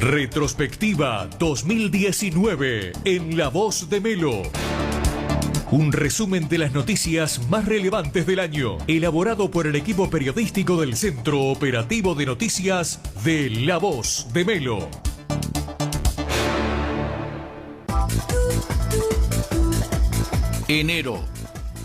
Retrospectiva 2019 en La Voz de Melo. Un resumen de las noticias más relevantes del año, elaborado por el equipo periodístico del Centro Operativo de Noticias de La Voz de Melo. Enero.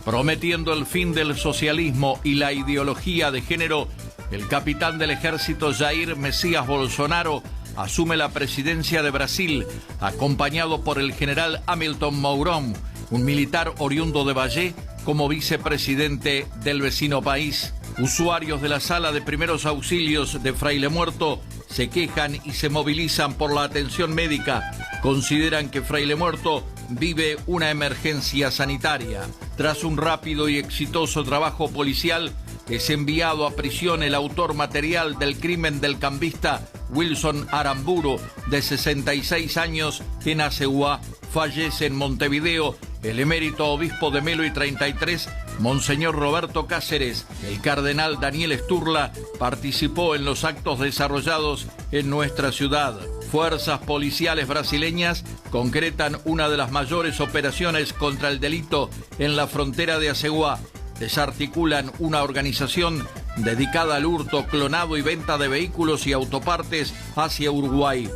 Prometiendo el fin del socialismo y la ideología de género, el capitán del ejército Jair Messias Bolsonaro asume la presidencia de Brasil, acompañado por el general Hamilton Mourão, un militar oriundo de Bahía, como vicepresidente del vecino país. Usuarios de la sala de primeros auxilios de Fraile Muerto se quejan y se movilizan por la atención médica. Consideran que Fraile Muerto vive una emergencia sanitaria. Tras un rápido y exitoso trabajo policial, es enviado a prisión el autor material del crimen del cambista Wilson Aramburu, de 66 años, en Aceguá. Fallece en Montevideo el emérito obispo de Melo y 33, Monseñor Roberto Cáceres. El cardenal Daniel Sturla participó en los actos desarrollados en nuestra ciudad. Fuerzas policiales brasileñas concretan una de las mayores operaciones contra el delito en la frontera de Aceguá. Desarticulan una organización dedicada al hurto, clonado y venta de vehículos y autopartes hacia Uruguay.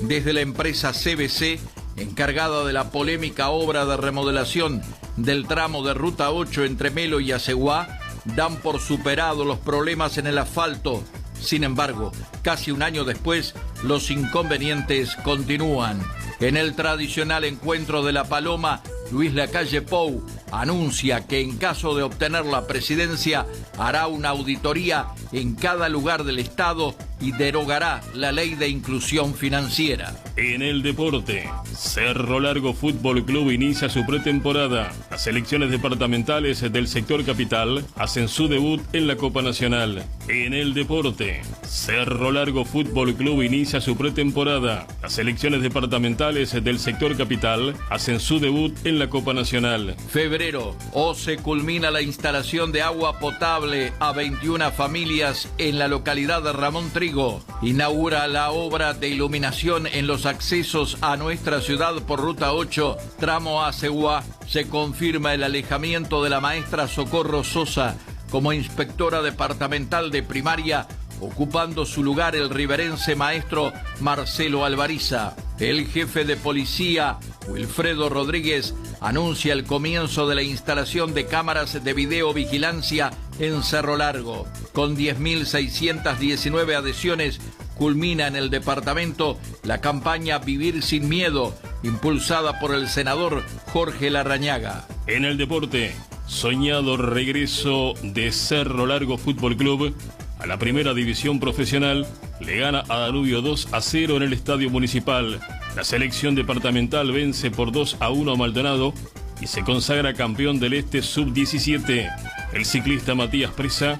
Desde la empresa CBC, encargada de la polémica obra de remodelación del tramo de Ruta 8 entre Melo y Aceguá, dan por superado los problemas en el asfalto. Sin embargo, casi un año después, los inconvenientes continúan. En el tradicional encuentro de La Paloma, Luis Lacalle Pou anuncia que en caso de obtener la presidencia hará una auditoría en cada lugar del Estado y derogará la ley de inclusión financiera. En el deporte, Cerro Largo Fútbol Club inicia su pretemporada. Las selecciones departamentales del sector capital hacen su debut en la Copa Nacional. En el deporte, Cerro Largo Fútbol Club inicia su pretemporada. Las selecciones departamentales del sector capital hacen su debut en la Copa Nacional. Febrero, se culmina la instalación de agua potable a 21 familias en la localidad de Ramón Trigo. Inaugura la obra de iluminación en los accesos a nuestra ciudad por Ruta 8, tramo Aceguá. Se confirma el alejamiento de la maestra Socorro Sosa como inspectora departamental de primaria, ocupando su lugar el riverense maestro Marcelo Alvariza. El jefe de policía, Wilfredo Rodríguez, anuncia el comienzo de la instalación de cámaras de videovigilancia en Cerro Largo. Con 10.619 adhesiones, culmina en el departamento la campaña Vivir sin Miedo, impulsada por el senador Jorge Larrañaga. En el deporte, soñado regreso de Cerro Largo Fútbol Club a la primera división profesional, le gana a Danubio 2-0 en el Estadio Municipal. La selección departamental vence por 2-1 a Maldonado y se consagra campeón del Este Sub-17. El ciclista Matías Presa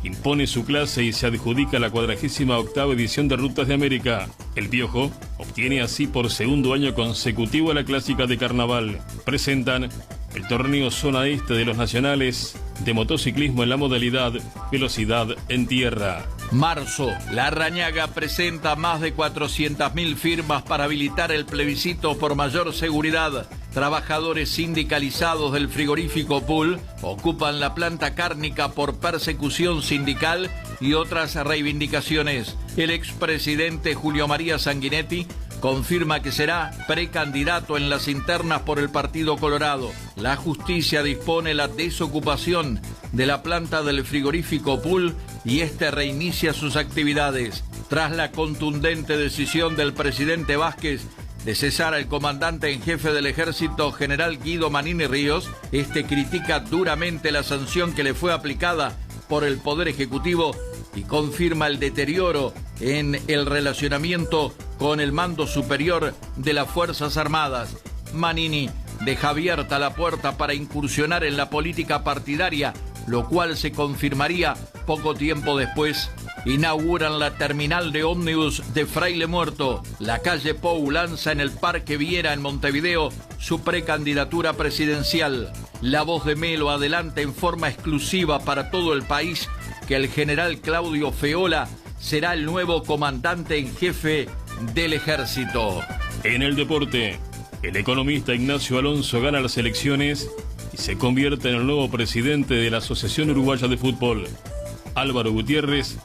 impone su clase y se adjudica la 48ª edición de Rutas de América. El Piojo obtiene así por segundo año consecutivo la clásica de carnaval. Presentan el torneo Zona Este de los nacionales de motociclismo en la modalidad velocidad en tierra. Marzo, Larrañaga presenta más de 400.000 firmas para habilitar el plebiscito por mayor seguridad. Trabajadores sindicalizados del frigorífico Pool ocupan la planta cárnica por persecución sindical y otras reivindicaciones. El expresidente Julio María Sanguinetti confirma que será precandidato en las internas por el Partido Colorado. La justicia dispone la desocupación de la planta del frigorífico Pool y reinicia sus actividades. Tras la contundente decisión del presidente Vázquez de cesar al comandante en jefe del ejército, general Guido Manini Ríos, critica duramente la sanción que le fue aplicada por el Poder Ejecutivo y confirma el deterioro en el relacionamiento con el mando superior de las Fuerzas Armadas. Manini deja abierta la puerta para incursionar en la política partidaria, lo cual se confirmaría poco tiempo después. Inauguran la terminal de ómnibus de Fraile Muerto. Lacalle Pou lanza en el Parque Viera en Montevideo su precandidatura presidencial. La Voz de Melo adelanta en forma exclusiva para todo el país que el general Claudio Feola será el nuevo comandante en jefe del Ejército. En el deporte, el economista Ignacio Alonso gana las elecciones y se convierte en el nuevo presidente de la Asociación Uruguaya de Fútbol. Álvaro Gutiérrez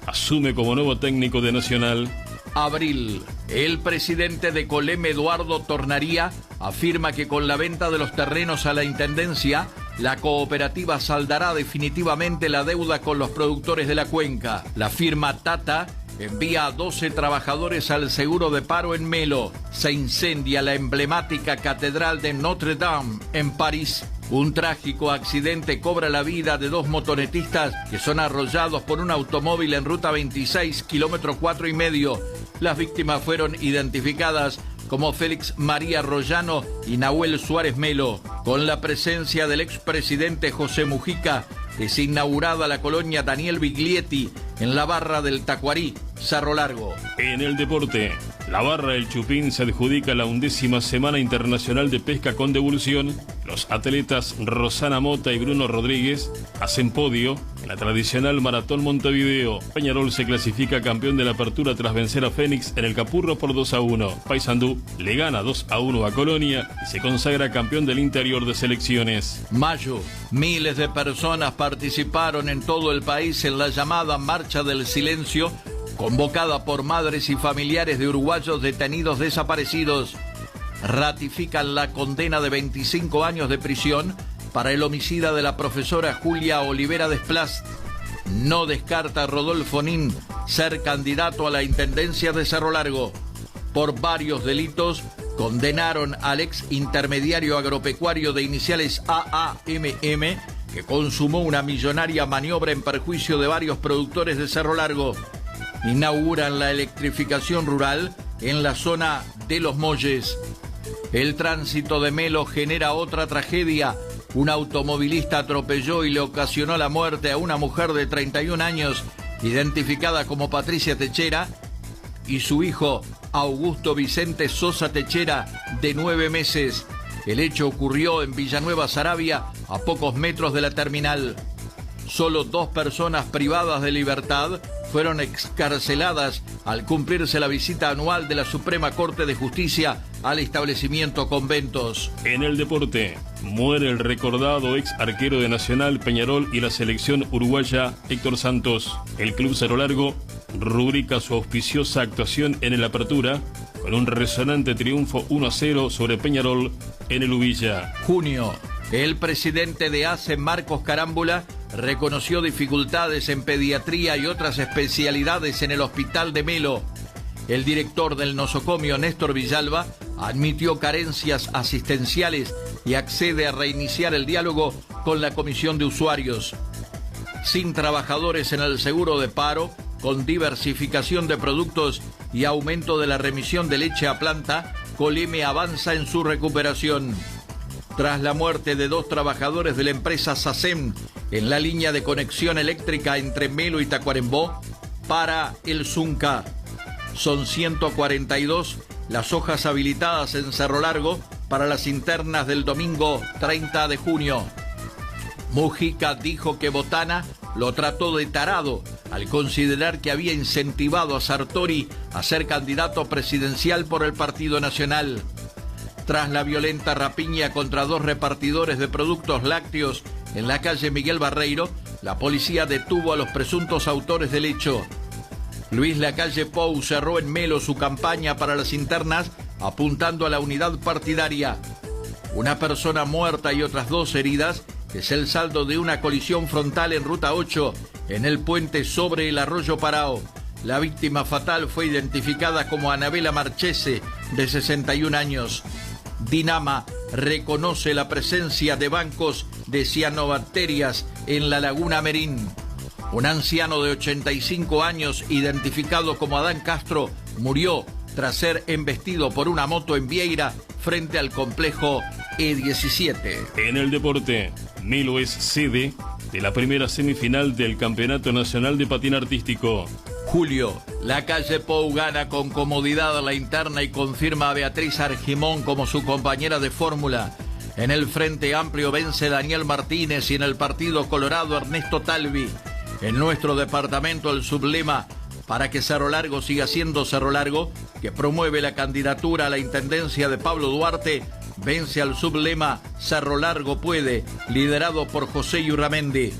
asume como nuevo técnico de Nacional. Abril. El presidente de Colem, Eduardo Tornaría, afirma que con la venta de los terrenos a la Intendencia, la cooperativa saldará definitivamente la deuda con los productores de la cuenca. La firma Tata envía a 12 trabajadores al seguro de paro en Melo. Se incendia la emblemática Catedral de Notre Dame en París. Un trágico accidente cobra la vida de 2 motonetistas que son arrollados por un automóvil en ruta 26, kilómetro 4,5. Las víctimas fueron identificadas como Félix María Rollano y Nahuel Suárez Melo. Con la presencia del expresidente José Mujica, es inaugurada la colonia Daniel Biglietti en la barra del Tacuarí, Cerro Largo. En el deporte, la barra del Chupín se adjudica la 11ª Semana Internacional de Pesca con Devolución. Los atletas Rosana Mota y Bruno Rodríguez hacen podio en la tradicional Maratón Montevideo. Peñarol se clasifica campeón de la apertura tras vencer a Fénix en el Capurro por 2-1. Paysandú le gana 2-1 a Colonia y se consagra campeón del interior de selecciones. Mayo, miles de personas participaron en todo el país en la llamada Marcha del Silencio, convocada por madres y familiares de uruguayos detenidos desaparecidos. Ratifican la condena de 25 años de prisión para el homicida de la profesora Julia Olivera Desplas. No descarta Rodolfo Nin ser candidato a la Intendencia de Cerro Largo. Por varios delitos condenaron al ex intermediario agropecuario de iniciales AAMM, que consumó una millonaria maniobra en perjuicio de varios productores de Cerro Largo. Inauguran la electrificación rural en la zona de Los Molles. El tránsito de Melo genera otra tragedia. Un automovilista atropelló y le ocasionó la muerte a una mujer de 31 años, identificada como Patricia Techera, y su hijo Augusto Vicente Sosa Techera, de 9 meses. El hecho ocurrió en Villanueva Saravia, a pocos metros de la terminal. Solo 2 personas privadas de libertad fueron excarceladas al cumplirse la visita anual de la Suprema Corte de Justicia al establecimiento Conventos. En el deporte, muere el recordado ex arquero de Nacional, Peñarol y la selección uruguaya Héctor Santos. El club Cerro Largo rubrica su auspiciosa actuación en el Apertura con un resonante triunfo 1-0 sobre Peñarol en el Ubilla. Junio, el presidente de ACE, Marcos Carámbula, reconoció dificultades en pediatría y otras especialidades en el hospital de Melo. El director del nosocomio, Néstor Villalba, admitió carencias asistenciales y accede a reiniciar el diálogo con la comisión de usuarios. Sin trabajadores en el seguro de paro, con diversificación de productos y aumento de la remisión de leche a planta, Coleme avanza en su recuperación. Tras la muerte de 2 trabajadores de la empresa SACEM en la línea de conexión eléctrica entre Melo y Tacuarembó, para el Zunca. Son 142 las hojas habilitadas en Cerro Largo para las internas del domingo 30 de junio. Mujica dijo que Botana lo trató de tarado al considerar que había incentivado a Sartori a ser candidato presidencial por el Partido Nacional. Tras la violenta rapiña contra 2 repartidores de productos lácteos en la calle Miguel Barreiro, la policía detuvo a los presuntos autores del hecho. Luis Lacalle Pou cerró en Melo su campaña para las internas apuntando a la unidad partidaria. Una persona muerta y otras 2 heridas es el saldo de una colisión frontal en Ruta 8 en el puente sobre el Arroyo Parao. La víctima fatal fue identificada como Anabela Marchese, de 61 años. Dinama reconoce la presencia de bancos de cianobacterias en la Laguna Merín. Un anciano de 85 años, identificado como Adán Castro, murió tras ser embestido por una moto en Vieira frente al complejo E17. En el deporte, Melo es sede de la primera semifinal del Campeonato Nacional de Patín Artístico. Julio, Lacalle Pou gana con comodidad la interna y confirma a Beatriz Argimón como su compañera de fórmula. En el Frente Amplio vence Daniel Martínez y en el Partido Colorado Ernesto Talvi. En nuestro departamento el sublema para que Cerro Largo siga siendo Cerro Largo, que promueve la candidatura a la intendencia de Pablo Duarte, vence al sublema Cerro Largo puede, liderado por José Yurramendi.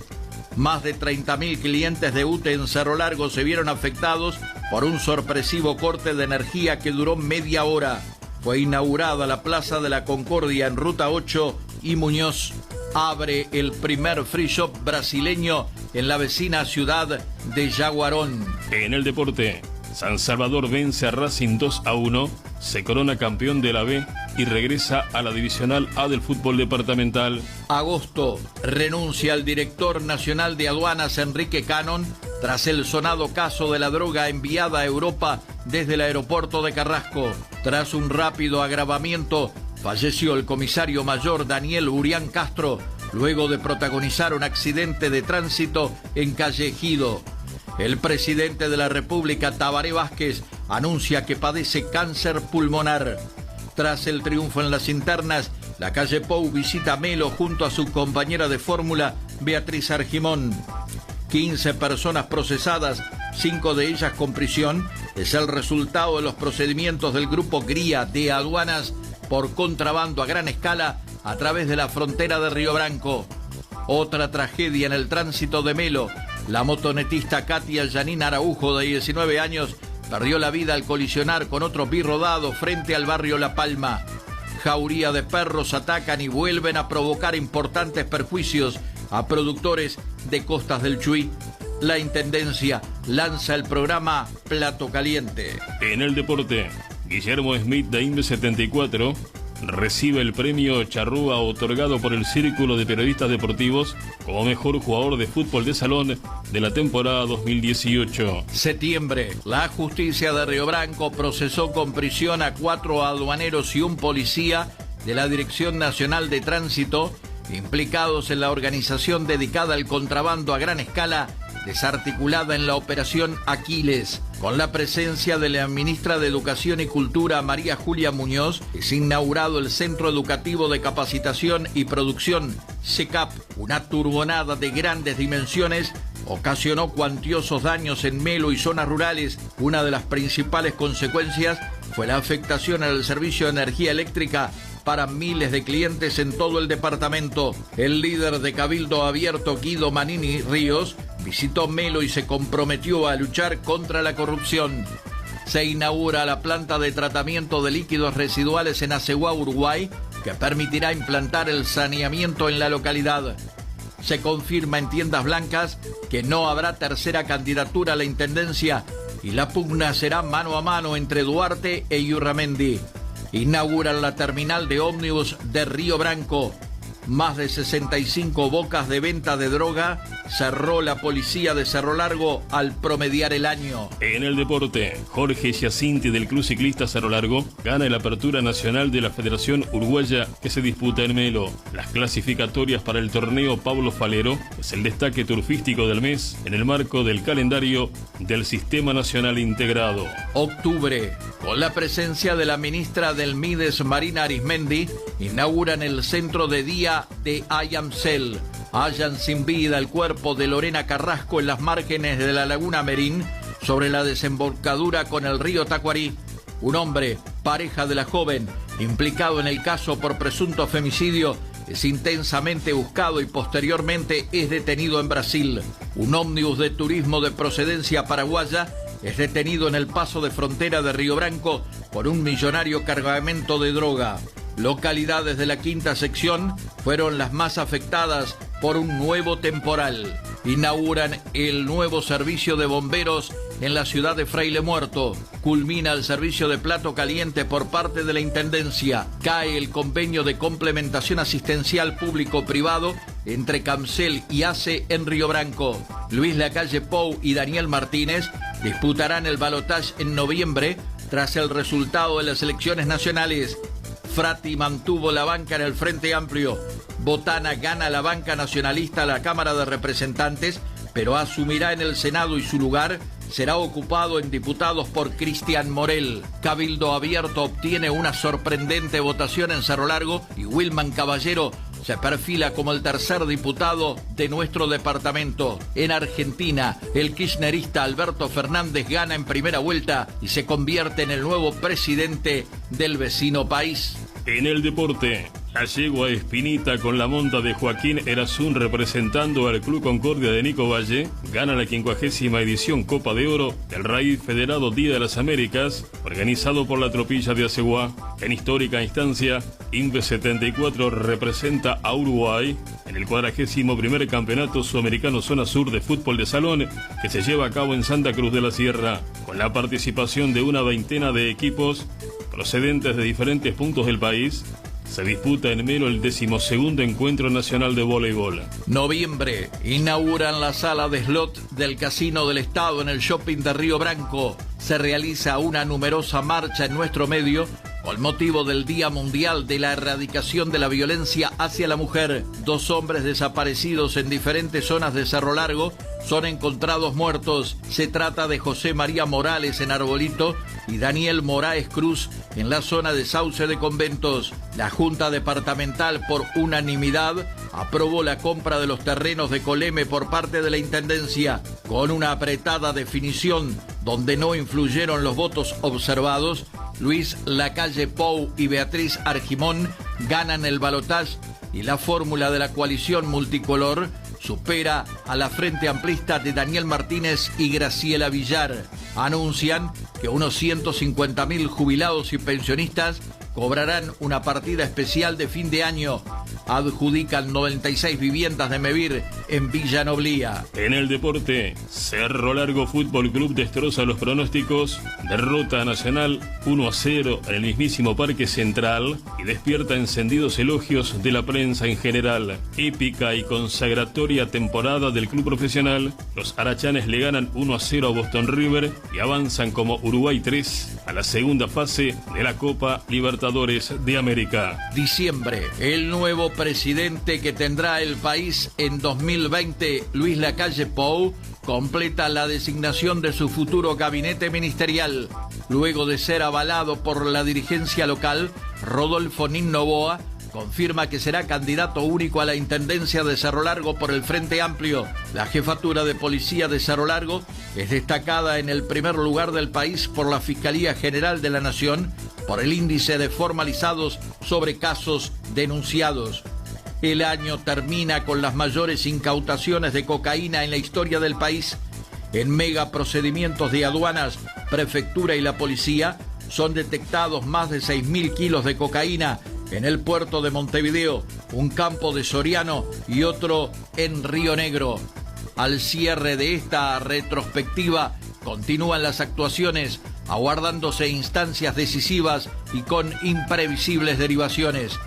Más de 30.000 clientes de UTE en Cerro Largo se vieron afectados por un sorpresivo corte de energía que duró media hora. Fue inaugurada la Plaza de la Concordia en Ruta 8 y Muñoz abre el primer free shop brasileño en la vecina ciudad de Yaguarón. En el deporte, San Salvador vence a Racing 2-1, se corona campeón de la B y regresa a la Divisional A del fútbol departamental. Agosto, renuncia al director nacional de aduanas Enrique Cannon tras el sonado caso de la droga enviada a Europa desde el aeropuerto de Carrasco. Tras un rápido agravamiento, falleció el comisario mayor Daniel Urián Castro, luego de protagonizar un accidente de tránsito en calle Ejido. El presidente de la República, Tabaré Vázquez, anuncia que padece cáncer pulmonar. Tras el triunfo en las internas, la calle Pou visita Melo junto a su compañera de fórmula, Beatriz Argimón. 15 personas procesadas, 5 de ellas con prisión, es el resultado de los procedimientos del grupo GRIA de aduanas por contrabando a gran escala a través de la frontera de Río Branco. Otra tragedia en el tránsito de Melo. La motonetista Katia Janine Araujo, de 19 años, perdió la vida al colisionar con otro birrodado frente al barrio La Palma. Jauría de perros atacan y vuelven a provocar importantes perjuicios a productores de Costas del Chuy. La Intendencia lanza el programa Plato Caliente. En el deporte, Guillermo Smith de INVE 74 recibe el premio Charrúa otorgado por el Círculo de Periodistas Deportivos como mejor jugador de fútbol de salón de la temporada 2018. Septiembre, la justicia de Río Branco procesó con prisión a 4 aduaneros y un policía de la Dirección Nacional de Tránsito implicados en la organización dedicada al contrabando a gran escala desarticulada en la Operación Aquiles. Con la presencia de la ministra de Educación y Cultura, María Julia Muñoz, es inaugurado el Centro Educativo de Capacitación y Producción, CECAP. Una turbonada de grandes dimensiones ocasionó cuantiosos daños en Melo y zonas rurales. Una de las principales consecuencias fue la afectación al servicio de energía eléctrica para miles de clientes en todo el departamento. El líder de Cabildo Abierto, Guido Manini Ríos, visitó Melo y se comprometió a luchar contra la corrupción. Se inaugura la planta de tratamiento de líquidos residuales en Aceguá, Uruguay, que permitirá implantar el saneamiento en la localidad. Se confirma en Tiendas Blancas que no habrá tercera candidatura a la intendencia y la pugna será mano a mano entre Duarte e Yurramendi. Inauguran la terminal de ómnibus de Río Branco. Más de 65 bocas de venta de droga cerró la policía de Cerro Largo al promediar el año. En el deporte, Jorge Giacinti del Club Ciclista Cerro Largo gana la apertura nacional de la Federación Uruguaya que se disputa en Melo. Las clasificatorias para el torneo Pablo Falero es el destaque turfístico del mes en el marco del calendario del Sistema Nacional Integrado. Octubre, con la presencia de la ministra del Mides, Marina Arismendi, inauguran el centro de día de IAMCEL. Hallan sin vida el cuerpo de Lorena Carrasco en las márgenes de la Laguna Merín, sobre la desembocadura con el río Tacuarí. Un hombre, pareja de la joven, implicado en el caso por presunto femicidio, es intensamente buscado y posteriormente es detenido en Brasil. Un ómnibus de turismo de procedencia paraguaya es detenido en el paso de frontera de Río Branco por un millonario cargamento de droga. Localidades de la quinta sección fueron las más afectadas por un nuevo temporal. Inauguran el nuevo servicio de bomberos en la ciudad de Fraile Muerto. Culmina el servicio de plato caliente por parte de la Intendencia. Cae el convenio de complementación asistencial público-privado entre Camcel y ACE en Río Branco. Luis Lacalle Pou y Daniel Martínez disputarán el balotaje en noviembre tras el resultado de las elecciones nacionales. Frati mantuvo la banca en el Frente Amplio. Botana gana la banca nacionalista a la Cámara de Representantes, pero asumirá en el Senado y su lugar será ocupado en diputados por Cristian Morel. Cabildo Abierto obtiene una sorprendente votación en Cerro Largo y Wilman Caballero se perfila como el tercer diputado de nuestro departamento. En Argentina, el kirchnerista Alberto Fernández gana en primera vuelta y se convierte en el nuevo presidente del vecino país. En el deporte, la yegua Espinita con la monta de Joaquín Erasún representando al Club Concordia de Nico Valle gana la 50ª edición Copa de Oro del Raíz Federado Día de las Américas, organizado por la Tropilla de Aceguá. En histórica instancia, INVE 74 representa a Uruguay en el 41º Campeonato Sudamericano Zona Sur de Fútbol de Salón que se lleva a cabo en Santa Cruz de la Sierra, con la participación de una veintena de equipos procedentes de diferentes puntos del país. Se disputa en Melo el 12º Encuentro Nacional de Voleibol. Noviembre, inauguran la sala de slot del Casino del Estado en el Shopping de Río Branco. Se realiza una numerosa marcha en nuestro medio con motivo del Día Mundial de la Erradicación de la Violencia hacia la Mujer. 2 hombres desaparecidos en diferentes zonas de Cerro Largo son encontrados muertos. Se trata de José María Morales en Arbolito y Daniel Moraes Cruz en la zona de Sauce de Conventos. La Junta Departamental, por unanimidad, aprobó la compra de los terrenos de Coleme por parte de la Intendencia, con una apretada definición donde no influyeron los votos observados. Luis Lacalle Pou y Beatriz Argimón ganan el balotaje y la fórmula de la coalición multicolor supera a la Frente Amplista de Daniel Martínez y Graciela Villar. Anuncian que unos 150.000 jubilados y pensionistas cobrarán una partida especial de fin de año. Adjudican 96 viviendas de Mevir en Villa Noblía. En el deporte, Cerro Largo Fútbol Club destroza los pronósticos, derrota a Nacional 1-0 en el mismísimo Parque Central y despierta encendidos elogios de la prensa en general. Épica y consagratoria temporada del club profesional, los arachanes le ganan 1-0 a Boston River y avanzan como Uruguay 3 a la segunda fase de la Copa Libertadores de América. Diciembre, el nuevo presidente que tendrá el país en 2020, Luis Lacalle Pou, completa la designación de su futuro gabinete ministerial. Luego de ser avalado por la dirigencia local, Rodolfo Nin Novoa confirma que será candidato único a la Intendencia de Cerro Largo por el Frente Amplio. La jefatura de policía de Cerro Largo es destacada en el primer lugar del país por la Fiscalía General de la Nación por el índice de formalizados sobre casos denunciados. El año termina con las mayores incautaciones de cocaína en la historia del país. En mega procedimientos de aduanas, prefectura y la policía son detectados más de 6.000 kilos de cocaína en el puerto de Montevideo, un campo de Soriano y otro en Río Negro. Al cierre de esta retrospectiva, continúan las actuaciones, aguardándose instancias decisivas y con imprevisibles derivaciones.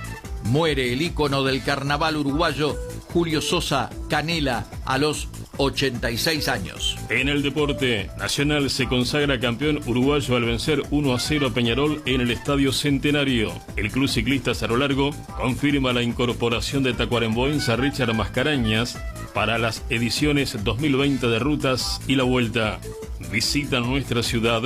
Muere el ícono del carnaval uruguayo, Julio Sosa Canela, a los 86 años. En el deporte, Nacional se consagra campeón uruguayo al vencer 1-0 a Peñarol en el Estadio Centenario. El Club Ciclista Cerro Largo confirma la incorporación de tacuarembóense Richard Mascarañas para las ediciones 2020 de Rutas y la Vuelta. Visitan nuestra ciudad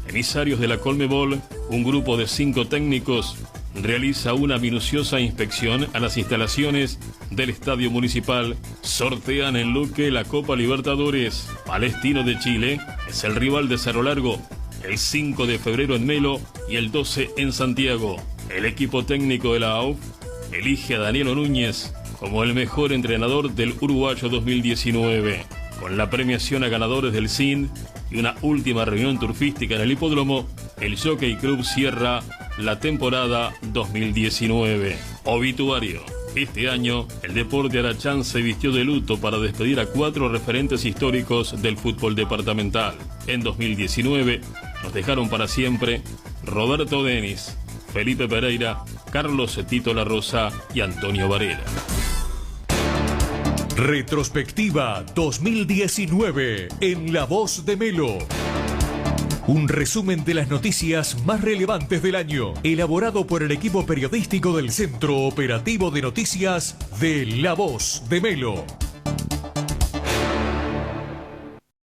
emisarios de la Colmebol, un grupo de 5 técnicos realiza una minuciosa inspección a las instalaciones del Estadio Municipal. Sortean en Luque la Copa Libertadores. Palestino de Chile es el rival de Cerro Largo el 5 de febrero en Melo y el 12 en Santiago. El equipo técnico de la AUF elige a Daniel Núñez como el mejor entrenador del Uruguayo 2019. Con la premiación a ganadores del CIN y una última reunión turfística en el hipódromo, el Jockey Club cierra la temporada 2019. Obituario. Este año, el Deporte Arachán se vistió de luto para despedir a 4 referentes históricos del fútbol departamental. En 2019, nos dejaron para siempre Roberto Denis, Felipe Pereira, Carlos Tito La Rosa y Antonio Varela. Retrospectiva 2019 en La Voz de Melo. Un resumen de las noticias más relevantes del año, elaborado por el equipo periodístico del Centro Operativo de Noticias de La Voz de Melo.